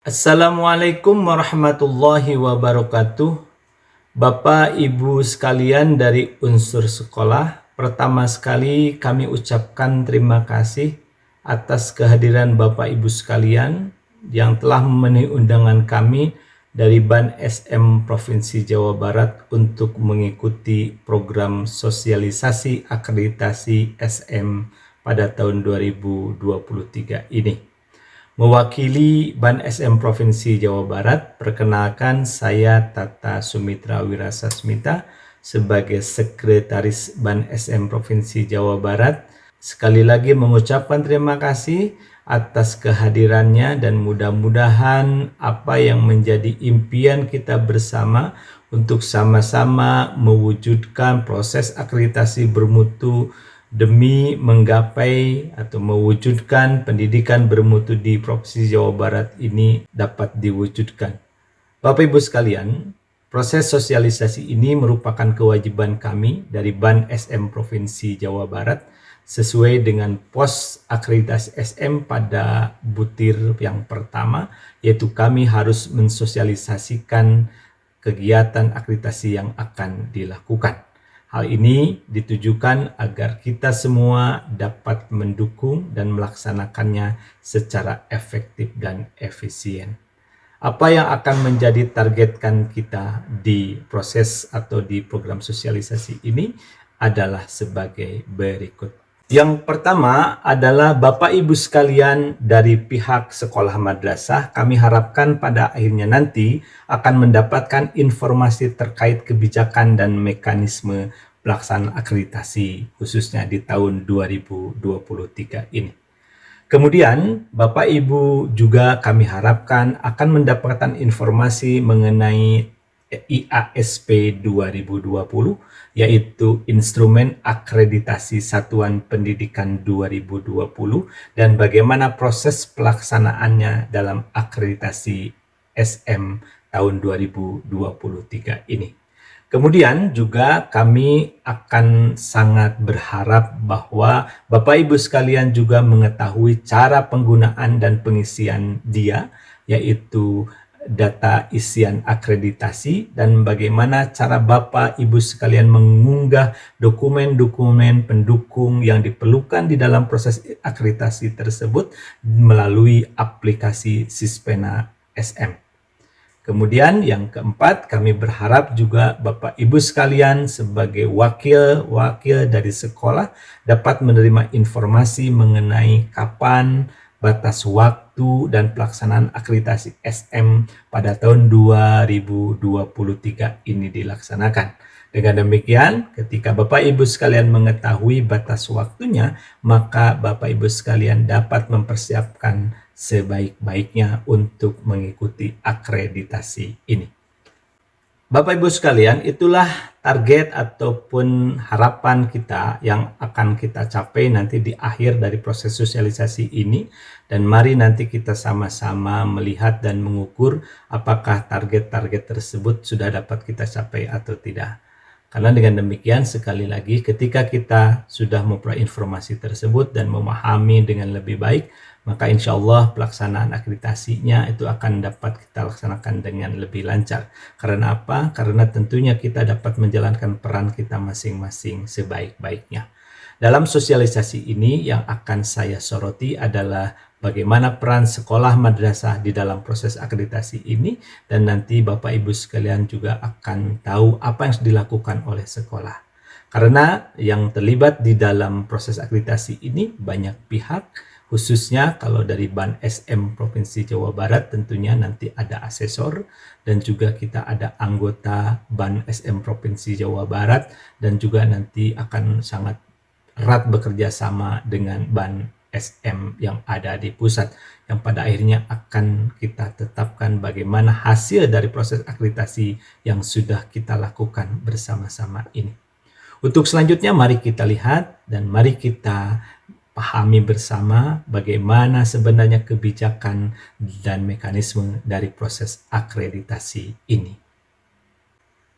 Assalamualaikum warahmatullahi wabarakatuh. Bapak Ibu sekalian dari unsur sekolah, pertama sekali kami ucapkan terima kasih atas kehadiran Bapak Ibu sekalian yang telah memenuhi undangan kami dari Ban SM Provinsi Jawa Barat untuk mengikuti program sosialisasi akreditasi SM pada tahun 2023 ini. Mewakili Ban SM Provinsi Jawa Barat, perkenalkan saya Tata Sumitra Wirasasmita sebagai Sekretaris Ban SM Provinsi Jawa Barat. Sekali lagi mengucapkan terima kasih atas kehadirannya dan mudah-mudahan apa yang menjadi impian kita bersama untuk sama-sama mewujudkan proses akreditasi bermutu demi menggapai atau mewujudkan pendidikan bermutu di Provinsi Jawa Barat ini dapat diwujudkan. Bapak Ibu sekalian, proses sosialisasi ini merupakan kewajiban kami dari Ban SM Provinsi Jawa Barat sesuai dengan pos akreditasi SM pada butir yang pertama, yaitu kami harus mensosialisasikan kegiatan akreditasi yang akan dilakukan. Hal ini ditujukan agar kita semua dapat mendukung dan melaksanakannya secara efektif dan efisien. Apa yang akan menjadi targetkan kita di proses atau di program sosialisasi ini adalah sebagai berikut. Yang pertama adalah Bapak Ibu sekalian dari pihak sekolah madrasah, kami harapkan pada akhirnya nanti akan mendapatkan informasi terkait kebijakan dan mekanisme pelaksanaan akreditasi khususnya di tahun 2023 ini. Kemudian Bapak Ibu juga kami harapkan akan mendapatkan informasi mengenai IASP 2020, yaitu Instrumen Akreditasi Satuan Pendidikan 2020 dan bagaimana proses pelaksanaannya dalam akreditasi SM tahun 2023 ini. Kemudian juga kami akan sangat berharap bahwa Bapak Ibu sekalian juga mengetahui cara penggunaan dan pengisian dia, yaitu data isian akreditasi dan bagaimana cara Bapak Ibu sekalian mengunggah dokumen-dokumen pendukung yang diperlukan di dalam proses akreditasi tersebut melalui aplikasi Sispena SM. Kemudian yang keempat, kami berharap juga Bapak Ibu sekalian sebagai wakil dari sekolah dapat menerima informasi mengenai kapan batas waktu dan pelaksanaan akreditasi SM pada tahun 2023 ini dilaksanakan. Dengan demikian, ketika Bapak Ibu sekalian mengetahui batas waktunya, maka Bapak Ibu sekalian dapat mempersiapkan sebaik-baiknya untuk mengikuti akreditasi ini. Bapak Ibu sekalian, itulah target ataupun harapan kita yang akan kita capai nanti di akhir dari proses sosialisasi ini, dan mari nanti kita sama-sama melihat dan mengukur apakah target-target tersebut sudah dapat kita capai atau tidak. Karena dengan demikian sekali lagi ketika kita sudah memperoleh informasi tersebut dan memahami dengan lebih baik, maka insya Allah pelaksanaan akreditasinya itu akan dapat kita laksanakan dengan lebih lancar. Karena apa? Karena tentunya kita dapat menjalankan peran kita masing-masing sebaik-baiknya. Dalam sosialisasi ini yang akan saya soroti adalah bagaimana peran sekolah madrasah di dalam proses akreditasi ini, dan nanti Bapak Ibu sekalian juga akan tahu apa yang harus dilakukan oleh sekolah. Karena yang terlibat di dalam proses akreditasi ini banyak pihak, khususnya kalau dari Ban SM Provinsi Jawa Barat tentunya nanti ada asesor dan juga kita ada anggota Ban SM Provinsi Jawa Barat dan juga nanti akan sangat erat bekerja sama dengan Ban SM yang ada di pusat yang pada akhirnya akan kita tetapkan bagaimana hasil dari proses akreditasi yang sudah kita lakukan bersama-sama ini. Untuk selanjutnya mari kita lihat dan mari kita pahami bersama bagaimana sebenarnya kebijakan dan mekanisme dari proses akreditasi ini.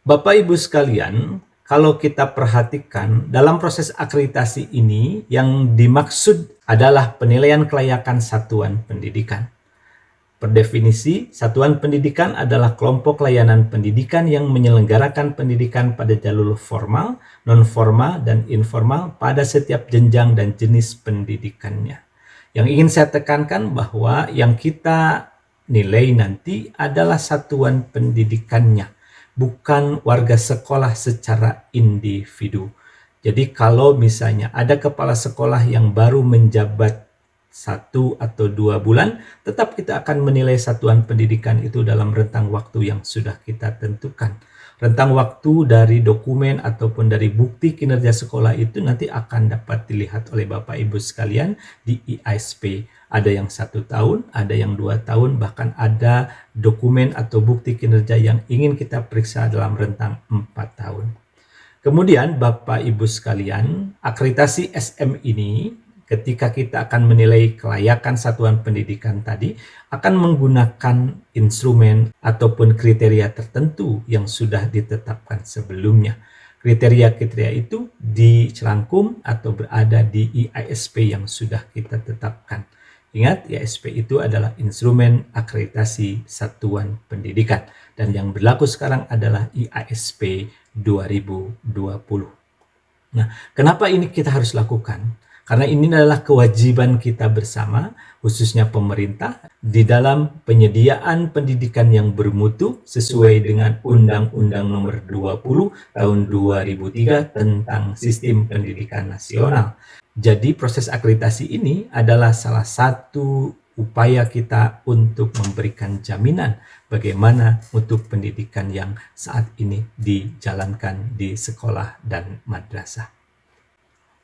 Bapak Ibu sekalian, kalau kita perhatikan dalam proses akreditasi ini yang dimaksud adalah penilaian kelayakan satuan pendidikan. Per definisi, satuan pendidikan adalah kelompok layanan pendidikan yang menyelenggarakan pendidikan pada jalur formal, non-formal, dan informal pada setiap jenjang dan jenis pendidikannya. Yang ingin saya tekankan bahwa yang kita nilai nanti adalah satuan pendidikannya, bukan warga sekolah secara individu. Jadi kalau misalnya ada kepala sekolah yang baru menjabat 1 atau 2 bulan, tetap kita akan menilai satuan pendidikan itu dalam rentang waktu yang sudah kita tentukan. Rentang waktu dari dokumen ataupun dari bukti kinerja sekolah itu nanti akan dapat dilihat oleh Bapak Ibu sekalian di IASP. Ada yang 1 tahun, ada yang 2 tahun, bahkan ada dokumen atau bukti kinerja yang ingin kita periksa dalam rentang 4 tahun. Kemudian Bapak Ibu sekalian, akreditasi SM ini ketika kita akan menilai kelayakan satuan pendidikan tadi akan menggunakan instrumen ataupun kriteria tertentu yang sudah ditetapkan sebelumnya. Kriteria-kriteria itu dicerangkum atau berada di IASP yang sudah kita tetapkan. Ingat, IASP itu adalah instrumen akreditasi satuan pendidikan dan yang berlaku sekarang adalah IASP 2020. Nah, kenapa ini kita harus lakukan? Karena ini adalah kewajiban kita bersama, khususnya pemerintah, di dalam penyediaan pendidikan yang bermutu sesuai dengan Undang-Undang Nomor 20 Tahun 2003 tentang Sistem Pendidikan Nasional. Jadi proses akreditasi ini adalah salah satu upaya kita untuk memberikan jaminan bagaimana mutu pendidikan yang saat ini dijalankan di sekolah dan madrasah.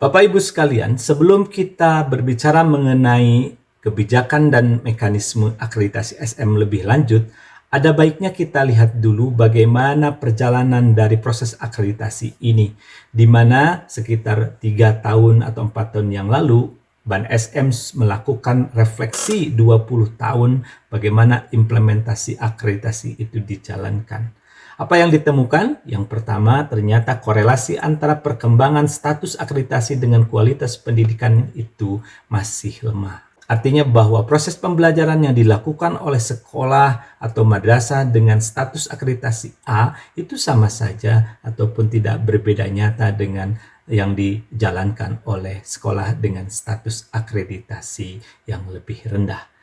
Bapak Ibu sekalian, sebelum kita berbicara mengenai kebijakan dan mekanisme akreditasi SM lebih lanjut, ada baiknya kita lihat dulu bagaimana perjalanan dari proses akreditasi ini, di mana sekitar 3 tahun atau 4 tahun yang lalu, BAN SM melakukan refleksi 20 tahun bagaimana implementasi akreditasi itu dijalankan. Apa yang ditemukan? Yang pertama, ternyata korelasi antara perkembangan status akreditasi dengan kualitas pendidikan itu masih lemah. Artinya bahwa proses pembelajaran yang dilakukan oleh sekolah atau madrasah dengan status akreditasi A itu sama saja ataupun tidak berbeda nyata dengan yang dijalankan oleh sekolah dengan status akreditasi yang lebih rendah.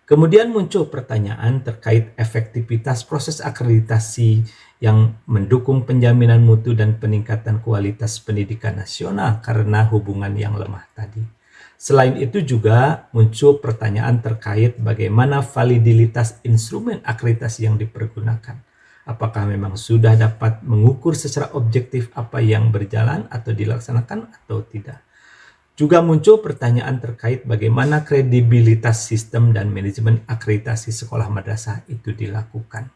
Kemudian muncul pertanyaan terkait efektivitas proses akreditasi yang mendukung penjaminan mutu dan peningkatan kualitas pendidikan nasional karena hubungan yang lemah tadi. Selain itu juga muncul pertanyaan terkait bagaimana validitas instrumen akreditasi yang dipergunakan. Apakah memang sudah dapat mengukur secara objektif apa yang berjalan atau dilaksanakan atau tidak. Juga muncul pertanyaan terkait bagaimana kredibilitas sistem dan manajemen akreditasi sekolah madrasah itu dilakukan.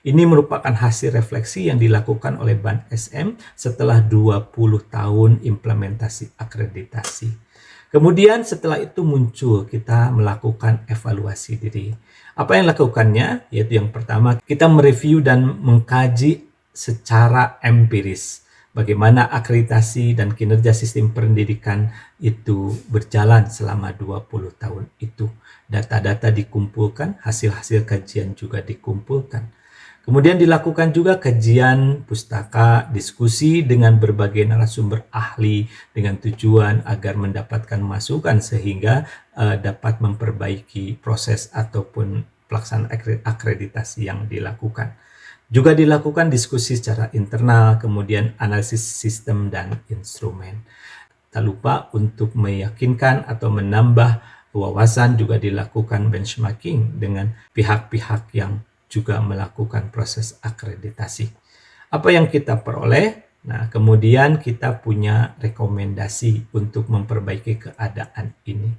Ini merupakan hasil refleksi yang dilakukan oleh BAN SM setelah 20 tahun implementasi akreditasi. Kemudian setelah itu muncul kita melakukan evaluasi diri. Apa yang dilakukannya? Yaitu yang pertama, kita mereview dan mengkaji secara empiris bagaimana akreditasi dan kinerja sistem pendidikan itu berjalan selama 20 tahun itu. Data-data dikumpulkan, hasil-hasil kajian juga dikumpulkan. Kemudian dilakukan juga kajian pustaka, diskusi dengan berbagai narasumber ahli dengan tujuan agar mendapatkan masukan sehingga dapat memperbaiki proses ataupun pelaksanaan akreditasi yang dilakukan. Juga dilakukan diskusi secara internal, kemudian analisis sistem dan instrumen. Tak lupa untuk meyakinkan atau menambah wawasan juga dilakukan benchmarking dengan pihak-pihak yang juga melakukan proses akreditasi. Apa yang kita peroleh? Nah, kemudian kita punya rekomendasi untuk memperbaiki keadaan ini.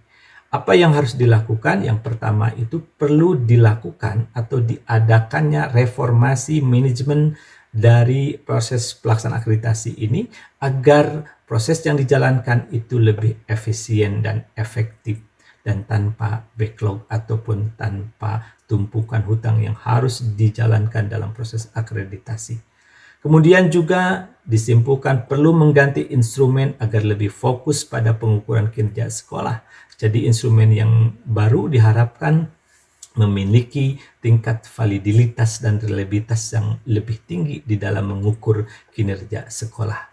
Apa yang harus dilakukan? Yang pertama itu perlu dilakukan atau diadakannya reformasi manajemen dari proses pelaksanaan akreditasi ini agar proses yang dijalankan itu lebih efisien dan efektif dan tanpa backlog ataupun tanpa tumpukan hutang yang harus dijalankan dalam proses akreditasi. Kemudian juga disimpulkan perlu mengganti instrumen agar lebih fokus pada pengukuran kinerja sekolah. Jadi instrumen yang baru diharapkan memiliki tingkat validitas dan reliabilitas yang lebih tinggi di dalam mengukur kinerja sekolah.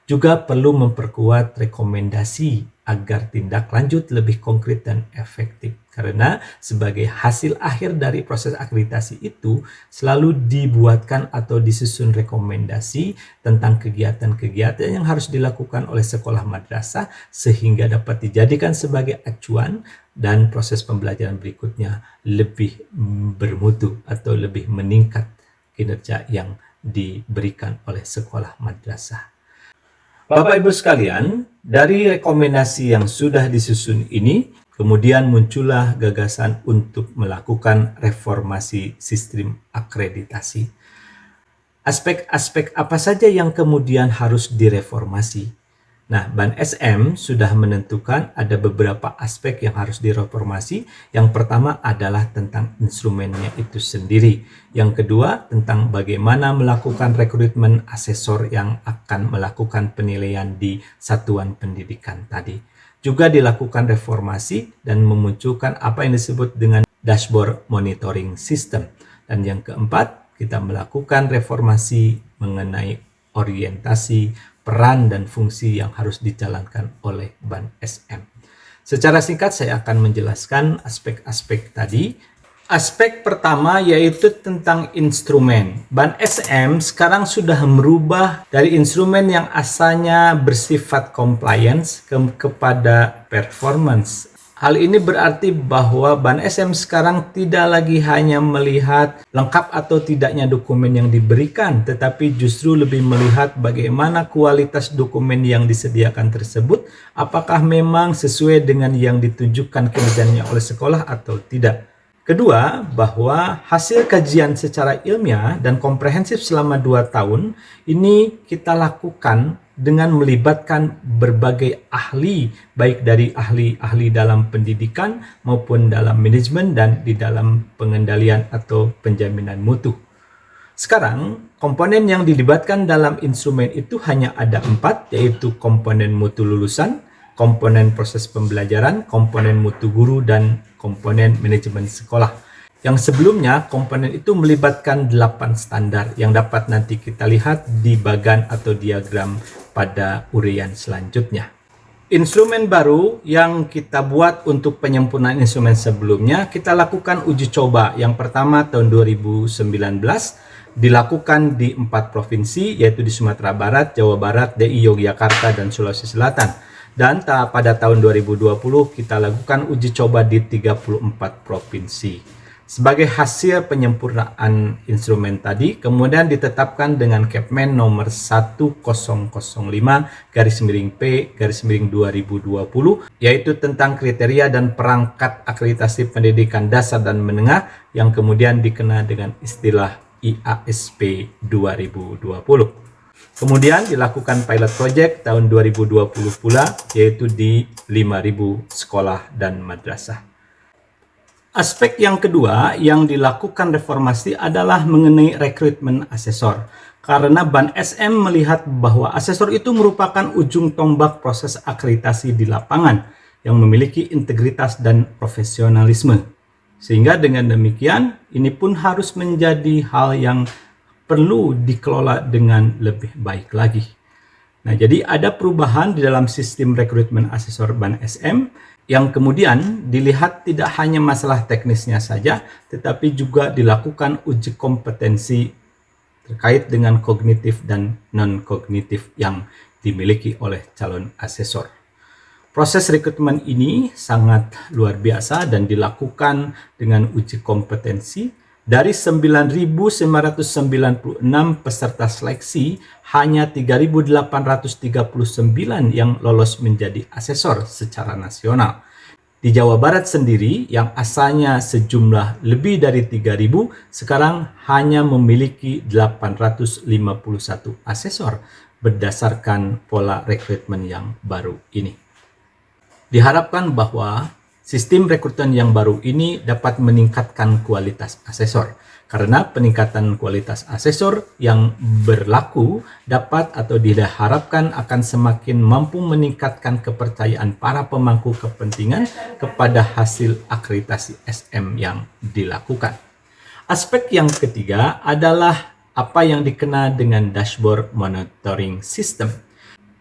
Juga perlu memperkuat rekomendasi agar tindak lanjut lebih konkret dan efektif. Karena sebagai hasil akhir dari proses akreditasi itu selalu dibuatkan atau disusun rekomendasi tentang kegiatan-kegiatan yang harus dilakukan oleh sekolah madrasah sehingga dapat dijadikan sebagai acuan dan proses pembelajaran berikutnya lebih bermutu atau lebih meningkat kinerja yang diberikan oleh sekolah madrasah. Bapak Ibu sekalian, dari rekomendasi yang sudah disusun ini, kemudian muncullah gagasan untuk melakukan reformasi sistem akreditasi. Aspek-aspek apa saja yang kemudian harus direformasi? Nah, Ban SM sudah menentukan ada beberapa aspek yang harus direformasi. Yang pertama adalah tentang instrumennya itu sendiri. Yang kedua, tentang bagaimana melakukan rekrutmen asesor yang akan melakukan penilaian di satuan pendidikan tadi. Juga dilakukan reformasi dan memunculkan apa yang disebut dengan dashboard monitoring system. Dan yang keempat, kita melakukan reformasi mengenai orientasi, peran dan fungsi yang harus dijalankan oleh Ban SM. Secara singkat saya akan menjelaskan aspek-aspek tadi. Aspek pertama yaitu tentang instrumen. Ban SM sekarang sudah merubah dari instrumen yang asalnya bersifat compliance kepada performance. Hal ini berarti bahwa Ban SM sekarang tidak lagi hanya melihat lengkap atau tidaknya dokumen yang diberikan, tetapi justru lebih melihat bagaimana kualitas dokumen yang disediakan tersebut, apakah memang sesuai dengan yang ditunjukkan kinerjanya oleh sekolah atau tidak. Kedua, bahwa hasil kajian secara ilmiah dan komprehensif selama 2 tahun ini kita lakukan dengan melibatkan berbagai ahli, baik dari ahli-ahli dalam pendidikan maupun dalam manajemen dan di dalam pengendalian atau penjaminan mutu. Sekarang, komponen yang dilibatkan dalam instrumen itu hanya ada 4, yaitu komponen mutu lulusan, komponen proses pembelajaran, komponen mutu guru, dan komponen manajemen sekolah. Yang sebelumnya, komponen itu melibatkan 8 standar yang dapat nanti kita lihat di bagan atau diagram pada uraian selanjutnya. Instrumen baru yang kita buat untuk penyempurnaan instrumen sebelumnya, kita lakukan uji coba. Yang pertama tahun 2019 dilakukan di 4 provinsi, yaitu di Sumatera Barat, Jawa Barat, DI Yogyakarta, dan Sulawesi Selatan. Dan pada tahun 2020 kita lakukan uji coba di 34 provinsi. Sebagai hasil penyempurnaan instrumen tadi, kemudian ditetapkan dengan Kepmen nomor 1005-P-2020, yaitu tentang kriteria dan perangkat akreditasi pendidikan dasar dan menengah yang kemudian dikenal dengan istilah IASP 2020. Kemudian dilakukan pilot project tahun 2020 pula, yaitu di 5.000 sekolah dan madrasah. Aspek yang kedua yang dilakukan reformasi adalah mengenai rekrutmen asesor. Karena Ban SM melihat bahwa asesor itu merupakan ujung tombak proses akreditasi di lapangan yang memiliki integritas dan profesionalisme. Sehingga dengan demikian, ini pun harus menjadi hal yang perlu dikelola dengan lebih baik lagi. Nah, jadi ada perubahan di dalam sistem rekrutmen asesor Ban SM yang kemudian dilihat tidak hanya masalah teknisnya saja, tetapi juga dilakukan uji kompetensi terkait dengan kognitif dan non-kognitif yang dimiliki oleh calon asesor. Proses rekrutmen ini sangat luar biasa dan dilakukan dengan uji kompetensi. Dari 9.996 peserta seleksi, hanya 3.839 yang lolos menjadi asesor secara nasional. Di Jawa Barat sendiri, yang asalnya sejumlah lebih dari 3.000, sekarang hanya memiliki 851 asesor berdasarkan pola rekrutmen yang baru ini. Diharapkan bahwa Sistem rekrutmen yang baru ini dapat meningkatkan kualitas asesor, karena peningkatan kualitas asesor yang berlaku dapat atau diharapkan akan semakin mampu meningkatkan kepercayaan para pemangku kepentingan kepada hasil akreditasi SM yang dilakukan. Aspek yang ketiga adalah apa yang dikenal dengan dashboard monitoring system.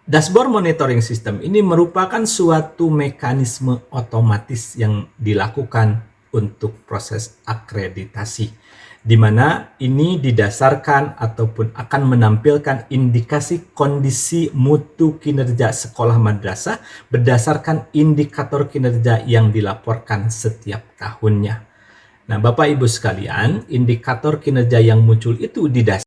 Dashboard monitoring system ini merupakan suatu mekanisme otomatis yang dilakukan untuk proses akreditasi, di mana ini didasarkan ataupun akan menampilkan indikasi kondisi mutu kinerja sekolah madrasah berdasarkan indikator kinerja yang dilaporkan setiap tahunnya. Nah, Bapak Ibu sekalian, indikator kinerja yang muncul itu didasarkan